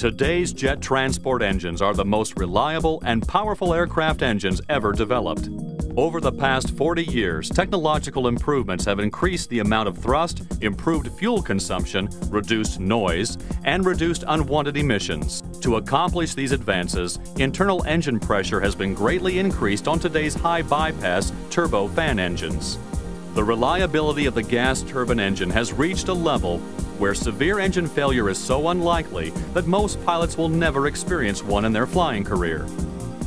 Today's jet transport engines are the most reliable and powerful aircraft engines ever developed. Over the past 40 years, technological improvements have increased the amount of thrust, improved fuel consumption, reduced noise, and reduced unwanted emissions. To accomplish these advances, internal engine pressure has been greatly increased on today's high-bypass turbofan engines. The reliability of the gas turbine engine has reached a level where severe engine failure is so unlikely that most pilots will never experience one in their flying career.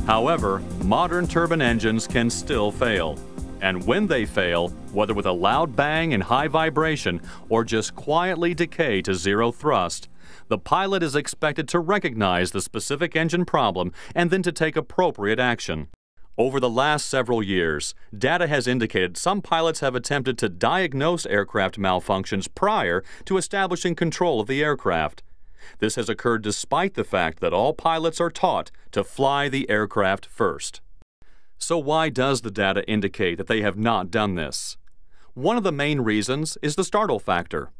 However, modern turbine engines can still fail. And when they fail, whether with a loud bang and high vibration or just quietly decay to zero thrust, the pilot is expected to recognize the specific engine problem and then to take appropriate action. Over the last several years, data has indicated some pilots have attempted to diagnose aircraft malfunctions prior to establishing control of the aircraft. This has occurred despite the fact that all pilots are taught to fly the aircraft first. So why does the data indicate that they have not done this? One of the main reasons is the startle factor.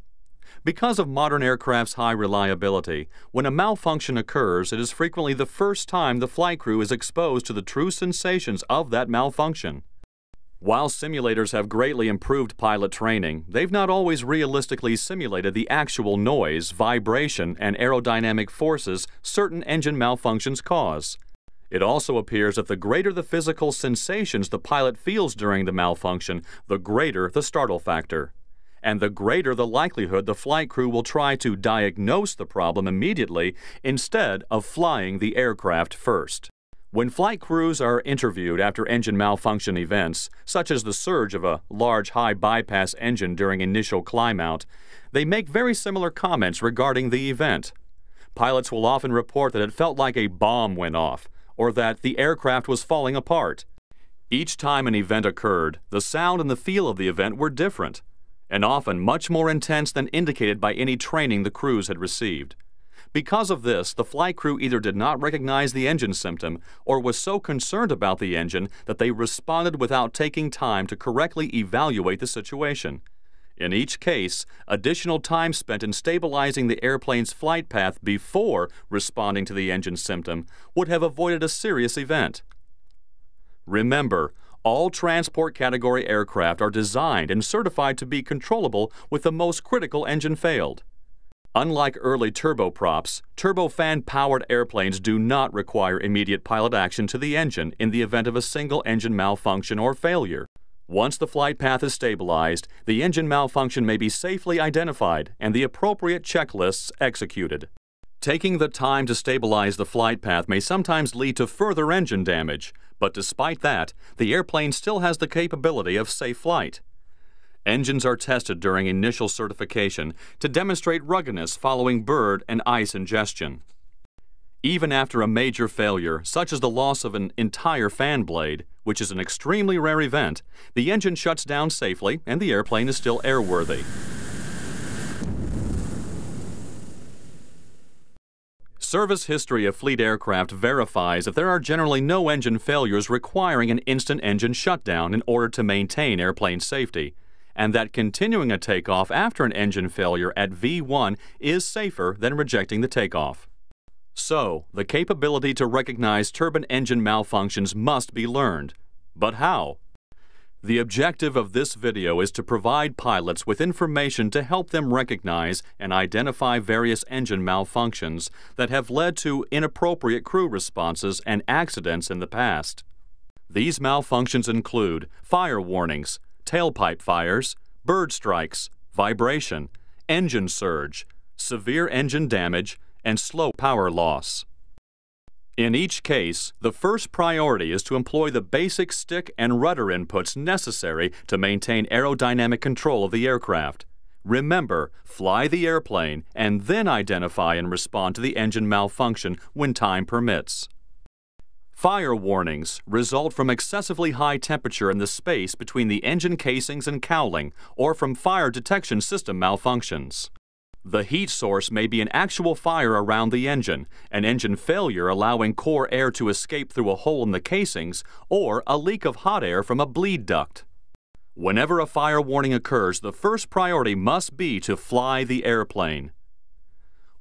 Because of modern aircraft's high reliability, when a malfunction occurs, it is frequently the first time the flight crew is exposed to the true sensations of that malfunction. While simulators have greatly improved pilot training, they've not always realistically simulated the actual noise, vibration, and aerodynamic forces certain engine malfunctions cause. It also appears that the greater the physical sensations the pilot feels during the malfunction, the greater the startle factor. And the greater the likelihood the flight crew will try to diagnose the problem immediately instead of flying the aircraft first. When flight crews are interviewed after engine malfunction events, such as the surge of a large high-bypass engine during initial climb-out, they make very similar comments regarding the event. Pilots will often report that it felt like a bomb went off, or that the aircraft was falling apart. Each time an event occurred, the sound and the feel of the event were different, and often much more intense than indicated by any training the crews had received. Because of this, the flight crew either did not recognize the engine symptom or was so concerned about the engine that they responded without taking time to correctly evaluate the situation. In each case, additional time spent in stabilizing the airplane's flight path before responding to the engine symptom would have avoided a serious event. Remember, all transport category aircraft are designed and certified to be controllable with the most critical engine failed. Unlike early turboprops, turbofan-powered airplanes do not require immediate pilot action to the engine in the event of a single engine malfunction or failure. Once the flight path is stabilized, the engine malfunction may be safely identified and the appropriate checklists executed. Taking the time to stabilize the flight path may sometimes lead to further engine damage, but despite that, the airplane still has the capability of safe flight. Engines are tested during initial certification to demonstrate ruggedness following bird and ice ingestion. Even after a major failure, such as the loss of an entire fan blade, which is an extremely rare event, the engine shuts down safely and the airplane is still airworthy. Service history of fleet aircraft verifies that there are generally no engine failures requiring an instant engine shutdown in order to maintain airplane safety, and that continuing a takeoff after an engine failure at V1 is safer than rejecting the takeoff. So, the capability to recognize turbine engine malfunctions must be learned. But how? The objective of this video is to provide pilots with information to help them recognize and identify various engine malfunctions that have led to inappropriate crew responses and accidents in the past. These malfunctions include fire warnings, tailpipe fires, bird strikes, vibration, engine surge, severe engine damage, and slow power loss. In each case, the first priority is to employ the basic stick and rudder inputs necessary to maintain aerodynamic control of the aircraft. Remember, fly the airplane and then identify and respond to the engine malfunction when time permits. Fire warnings result from excessively high temperature in the space between the engine casings and cowling or from fire detection system malfunctions. The heat source may be an actual fire around the engine, an engine failure allowing core air to escape through a hole in the casings, or a leak of hot air from a bleed duct. Whenever a fire warning occurs, the first priority must be to fly the airplane.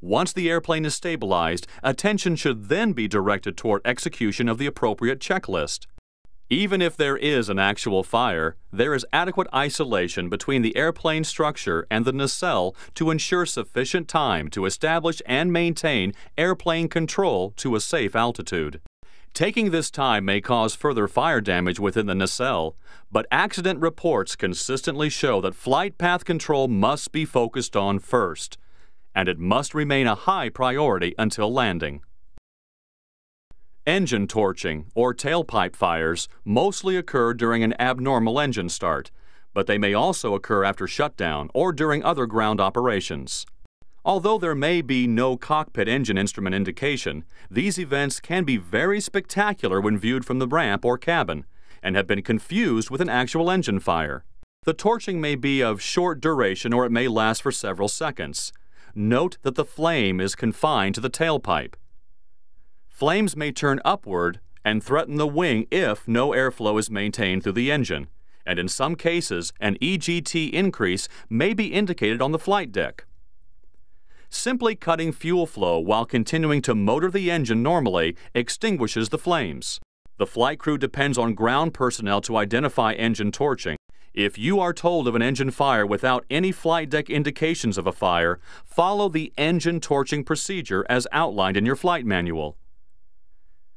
Once the airplane is stabilized, attention should then be directed toward execution of the appropriate checklist. Even if there is an actual fire, there is adequate isolation between the airplane structure and the nacelle to ensure sufficient time to establish and maintain airplane control to a safe altitude. Taking this time may cause further fire damage within the nacelle, but accident reports consistently show that flight path control must be focused on first, and it must remain a high priority until landing. Engine torching, or tailpipe fires, mostly occur during an abnormal engine start, but they may also occur after shutdown or during other ground operations. Although there may be no cockpit engine instrument indication, these events can be very spectacular when viewed from the ramp or cabin, and have been confused with an actual engine fire. The torching may be of short duration or it may last for several seconds. Note that the flame is confined to the tailpipe. Flames may turn upward and threaten the wing if no airflow is maintained through the engine, and in some cases, an EGT increase may be indicated on the flight deck. Simply cutting fuel flow while continuing to motor the engine normally extinguishes the flames. The flight crew depends on ground personnel to identify engine torching. If you are told of an engine fire without any flight deck indications of a fire, follow the engine torching procedure as outlined in your flight manual.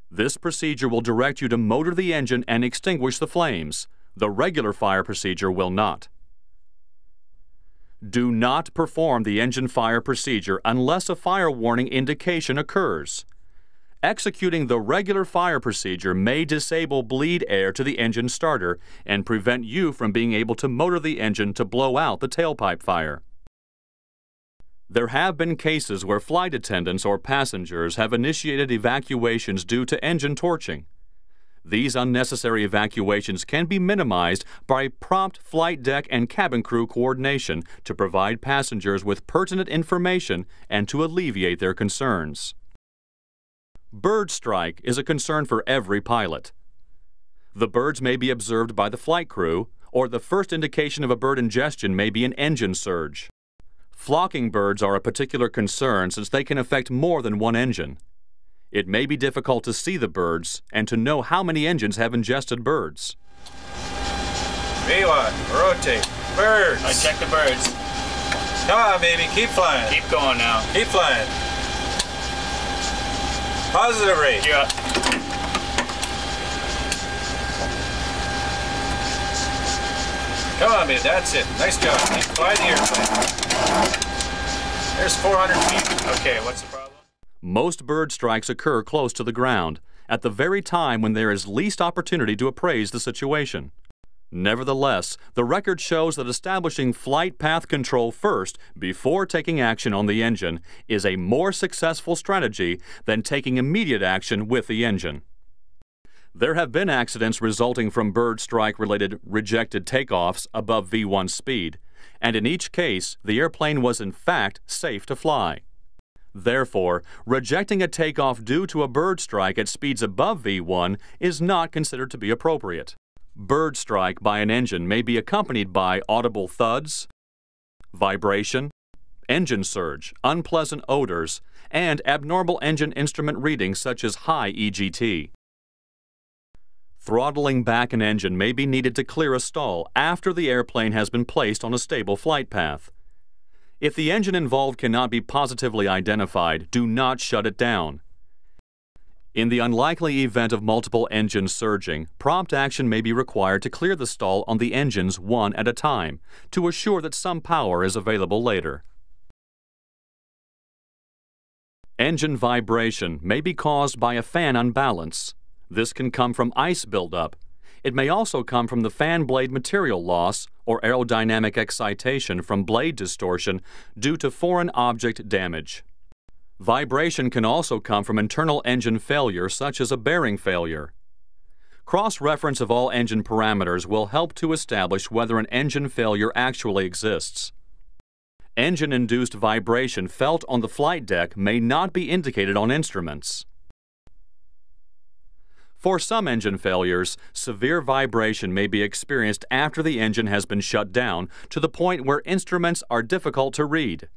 This procedure will direct you to motor the engine and extinguish the flames. The regular fire procedure will not. Do not perform the engine fire procedure unless a fire warning indication occurs. Executing the regular fire procedure may disable bleed air to the engine starter and prevent you from being able to motor the engine to blow out the tailpipe fire. There have been cases where flight attendants or passengers have initiated evacuations due to engine torching. These unnecessary evacuations can be minimized by prompt flight deck and cabin crew coordination to provide passengers with pertinent information and to alleviate their concerns. Bird strike is a concern for every pilot. The birds may be observed by the flight crew, or the first indication of a bird ingestion may be an engine surge. Flocking birds are a particular concern since they can affect more than one engine. It may be difficult to see the birds and to know how many engines have ingested birds. V1, rotate. Birds. I check the birds. Come on, baby, keep flying. Keep going now. Keep flying. Positive rate. Yeah. Come on, baby, that's it. Nice job. Keep flying the airplane. There's 400 feet. Okay, what's the problem? Most bird strikes occur close to the ground, at the very time when there is least opportunity to appraise the situation. Nevertheless, the record shows that establishing flight path control first before taking action on the engine is a more successful strategy than taking immediate action with the engine. There have been accidents resulting from bird strike-related rejected takeoffs above V1 speed, and in each case, the airplane was in fact safe to fly. Therefore, rejecting a takeoff due to a bird strike at speeds above V1 is not considered to be appropriate. Bird strike by an engine may be accompanied by audible thuds, vibration, engine surge, unpleasant odors, and abnormal engine instrument readings such as high EGT. Throttling back an engine may be needed to clear a stall after the airplane has been placed on a stable flight path. If the engine involved cannot be positively identified, do not shut it down. In the unlikely event of multiple engines surging, prompt action may be required to clear the stall on the engines one at a time to assure that some power is available later. Engine vibration may be caused by a fan unbalance. This can come from ice buildup. It may also come from the fan blade material loss or aerodynamic excitation from blade distortion due to foreign object damage. Vibration can also come from internal engine failure such as a bearing failure. Cross-reference of all engine parameters will help to establish whether an engine failure actually exists. Engine-induced vibration felt on the flight deck may not be indicated on instruments. For some engine failures, severe vibration may be experienced after the engine has been shut down to the point where instruments are difficult to read.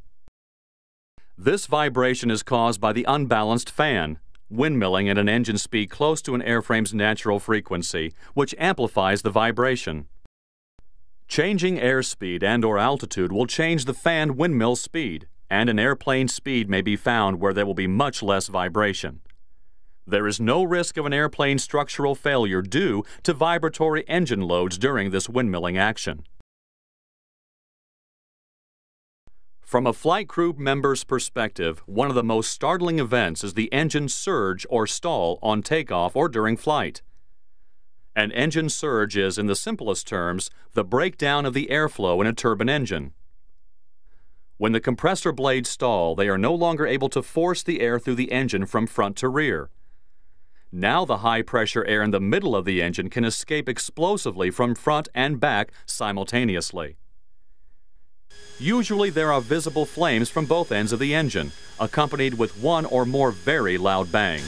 This vibration is caused by the unbalanced fan, windmilling at an engine speed close to an airframe's natural frequency, which amplifies the vibration. Changing airspeed and/or altitude will change the fan windmill speed, and an airplane's speed may be found where there will be much less vibration. There is no risk of an airplane's structural failure due to vibratory engine loads during this windmilling action. From a flight crew member's perspective, one of the most startling events is the engine surge or stall on takeoff or during flight. An engine surge is, in the simplest terms, the breakdown of the airflow in a turbine engine. When the compressor blades stall, they are no longer able to force the air through the engine from front to rear. Now the high-pressure air in the middle of the engine can escape explosively from front and back simultaneously. Usually there are visible flames from both ends of the engine, accompanied with one or more very loud bangs.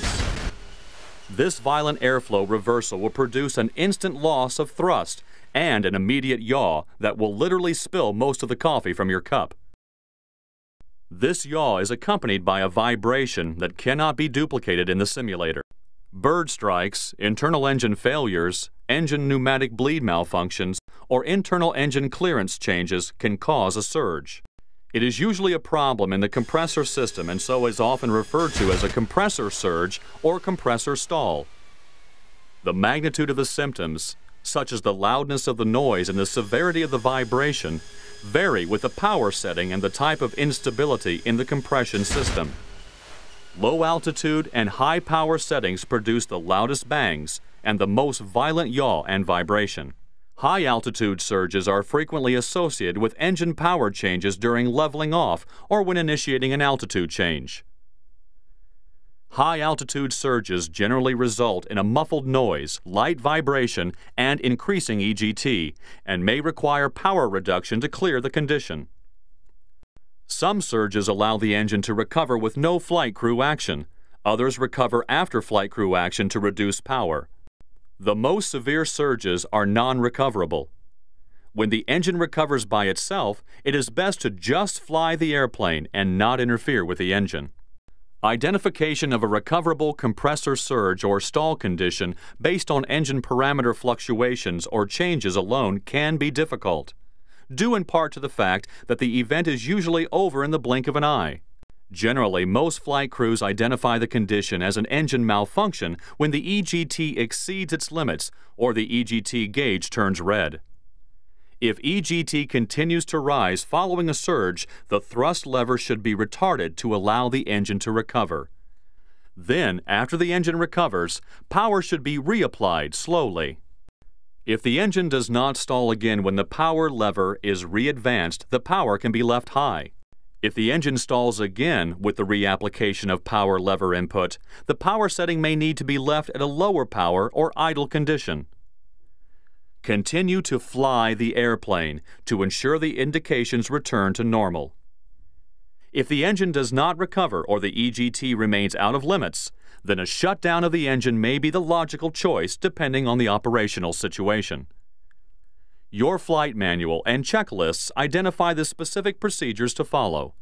This violent airflow reversal will produce an instant loss of thrust and an immediate yaw that will literally spill most of the coffee from your cup. This yaw is accompanied by a vibration that cannot be duplicated in the simulator. Bird strikes, internal engine failures, engine pneumatic bleed malfunctions, or internal engine clearance changes can cause a surge. It is usually a problem in the compressor system and so is often referred to as a compressor surge or compressor stall. The magnitude of the symptoms, such as the loudness of the noise and the severity of the vibration, vary with the power setting and the type of instability in the compression system. Low altitude and high power settings produce the loudest bangs and the most violent yaw and vibration. High altitude surges are frequently associated with engine power changes during leveling off or when initiating an altitude change. High altitude surges generally result in a muffled noise, light vibration, and increasing EGT, and may require power reduction to clear the condition. Some surges allow the engine to recover with no flight crew action. Others recover after flight crew action to reduce power. The most severe surges are non-recoverable. When the engine recovers by itself, it is best to just fly the airplane and not interfere with the engine. Identification of a recoverable compressor surge or stall condition based on engine parameter fluctuations or changes alone can be difficult, due in part to the fact that the event is usually over in the blink of an eye. Generally, most flight crews identify the condition as an engine malfunction when the EGT exceeds its limits or the EGT gauge turns red. If EGT continues to rise following a surge, the thrust lever should be retarded to allow the engine to recover. Then, after the engine recovers, power should be reapplied slowly. If the engine does not stall again when the power lever is re-advanced, the power can be left high. If the engine stalls again with the reapplication of power lever input, the power setting may need to be left at a lower power or idle condition. Continue to fly the airplane to ensure the indications return to normal. If the engine does not recover or the EGT remains out of limits, then a shutdown of the engine may be the logical choice depending on the operational situation. Your flight manual and checklists identify the specific procedures to follow.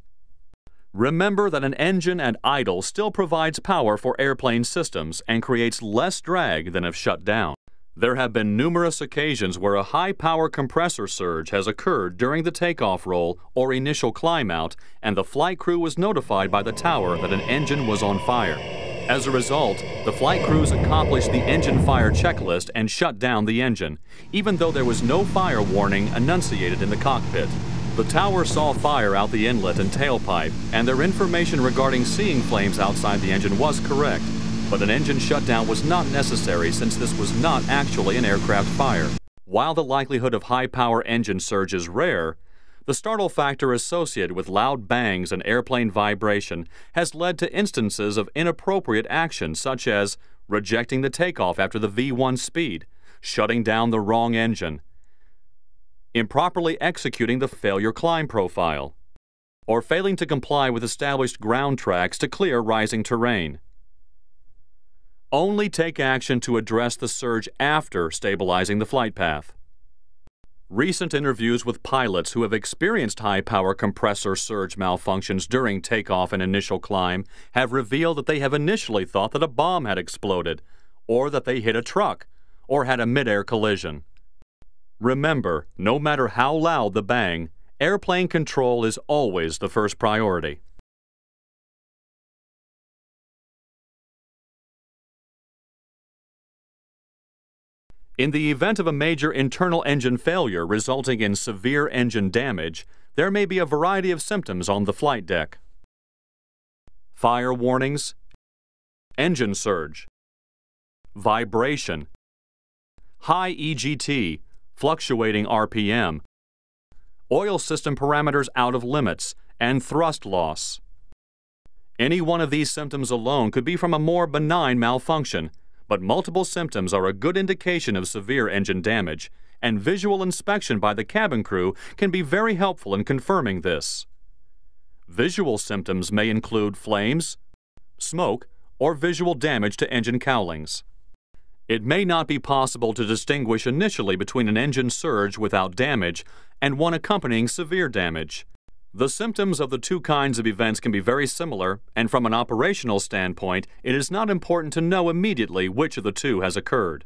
Remember that an engine at idle still provides power for airplane systems and creates less drag than if shut down. There have been numerous occasions where a high-power compressor surge has occurred during the takeoff roll or initial climb-out, and the flight crew was notified by the tower that an engine was on fire. As a result, the flight crews accomplished the engine fire checklist and shut down the engine, even though there was no fire warning enunciated in the cockpit. The tower saw fire out the inlet and tailpipe, and their information regarding seeing flames outside the engine was correct, but an engine shutdown was not necessary since this was not actually an aircraft fire. While the likelihood of high-power engine surge is rare, the startle factor associated with loud bangs and airplane vibration has led to instances of inappropriate action such as rejecting the takeoff after the V1 speed, shutting down the wrong engine, improperly executing the failure climb profile, or failing to comply with established ground tracks to clear rising terrain. Only take action to address the surge after stabilizing the flight path. Recent interviews with pilots who have experienced high-power compressor surge malfunctions during takeoff and initial climb have revealed that they have initially thought that a bomb had exploded, or that they hit a truck, or had a mid-air collision. Remember, no matter how loud the bang, airplane control is always the first priority. In the event of a major internal engine failure resulting in severe engine damage, there may be a variety of symptoms on the flight deck. Fire warnings, engine surge, vibration, high EGT, fluctuating RPM, oil system parameters out of limits, and thrust loss. Any one of these symptoms alone could be from a more benign malfunction, but multiple symptoms are a good indication of severe engine damage, and visual inspection by the cabin crew can be very helpful in confirming this. Visual symptoms may include flames, smoke, or visual damage to engine cowlings. It may not be possible to distinguish initially between an engine surge without damage and one accompanying severe damage. The symptoms of the two kinds of events can be very similar, and from an operational standpoint, it is not important to know immediately which of the two has occurred.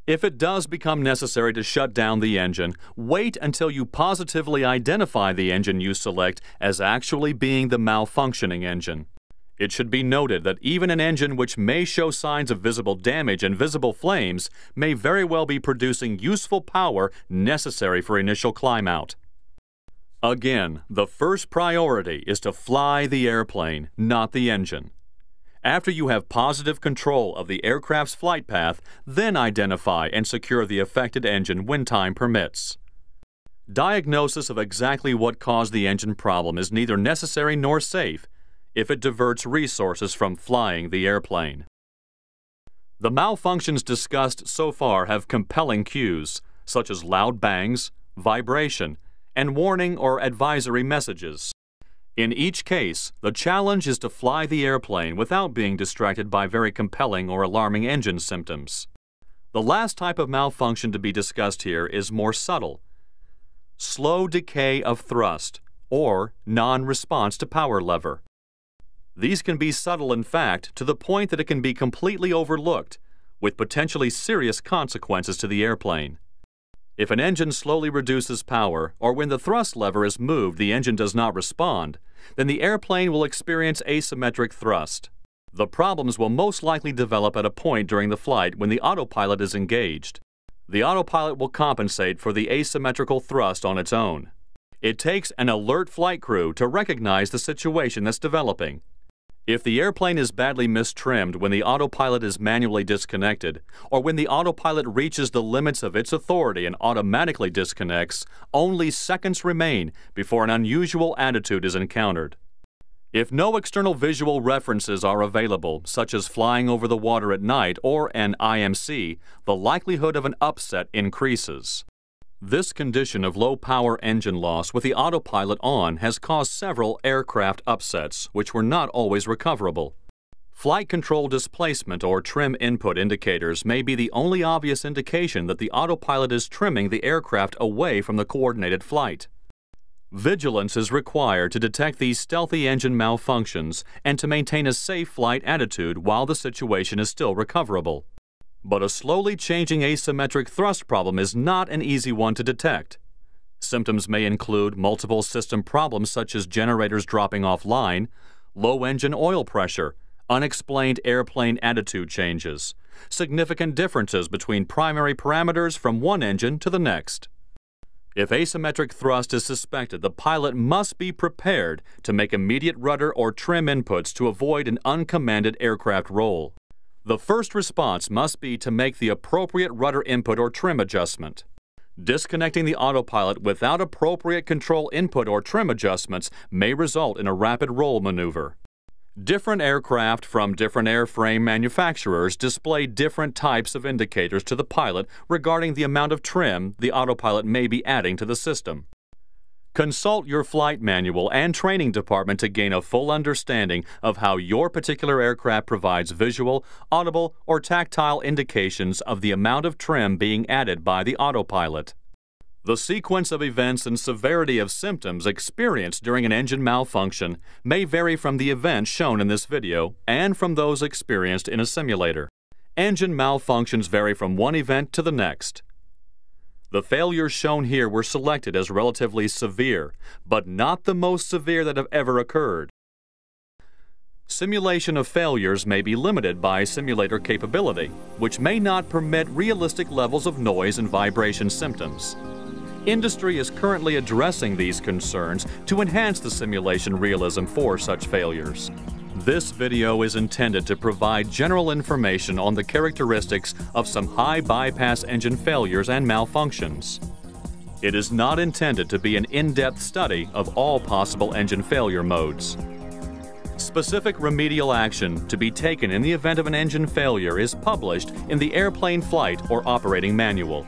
If it does become necessary to shut down the engine, wait until you positively identify the engine you select as actually being the malfunctioning engine. It should be noted that even an engine which may show signs of visible damage and visible flames may very well be producing useful power necessary for initial climb out. Again, the first priority is to fly the airplane, not the engine. After you have positive control of the aircraft's flight path, then identify and secure the affected engine when time permits. Diagnosis of exactly what caused the engine problem is neither necessary nor safe if it diverts resources from flying the airplane. The malfunctions discussed so far have compelling cues, such as loud bangs, vibration, and warning or advisory messages. In each case, the challenge is to fly the airplane without being distracted by very compelling or alarming engine symptoms. The last type of malfunction to be discussed here is more subtle: slow decay of thrust, or non-response to power lever. These can be subtle in fact to the point that it can be completely overlooked, with potentially serious consequences to the airplane. If an engine slowly reduces power, or when the thrust lever is moved the engine does not respond, then the airplane will experience asymmetric thrust. The problems will most likely develop at a point during the flight when the autopilot is engaged. The autopilot will compensate for the asymmetrical thrust on its own. It takes an alert flight crew to recognize the situation that's developing. If the airplane is badly mistrimmed when the autopilot is manually disconnected, or when the autopilot reaches the limits of its authority and automatically disconnects, only seconds remain before an unusual attitude is encountered. If no external visual references are available, such as flying over the water at night or an IMC, the likelihood of an upset increases. This condition of low-power engine loss with the autopilot on has caused several aircraft upsets, which were not always recoverable. Flight control displacement or trim input indicators may be the only obvious indication that the autopilot is trimming the aircraft away from the coordinated flight. Vigilance is required to detect these stealthy engine malfunctions and to maintain a safe flight attitude while the situation is still recoverable. But a slowly changing asymmetric thrust problem is not an easy one to detect. Symptoms may include multiple system problems such as generators dropping offline, low engine oil pressure, unexplained airplane attitude changes, significant differences between primary parameters from one engine to the next. If asymmetric thrust is suspected, the pilot must be prepared to make immediate rudder or trim inputs to avoid an uncommanded aircraft roll. The first response must be to make the appropriate rudder input or trim adjustment. Disconnecting the autopilot without appropriate control input or trim adjustments may result in a rapid roll maneuver. Different aircraft from different airframe manufacturers display different types of indicators to the pilot regarding the amount of trim the autopilot may be adding to the system. Consult your flight manual and training department to gain a full understanding of how your particular aircraft provides visual, audible, or tactile indications of the amount of trim being added by the autopilot. The sequence of events and severity of symptoms experienced during an engine malfunction may vary from the events shown in this video and from those experienced in a simulator. Engine malfunctions vary from one event to the next. The failures shown here were selected as relatively severe, but not the most severe that have ever occurred. Simulation of failures may be limited by simulator capability, which may not permit realistic levels of noise and vibration symptoms. Industry is currently addressing these concerns to enhance the simulation realism for such failures. This video is intended to provide general information on the characteristics of some high bypass engine failures and malfunctions. It is not intended to be an in-depth study of all possible engine failure modes. Specific remedial action to be taken in the event of an engine failure is published in the Airplane Flight or Operating Manual.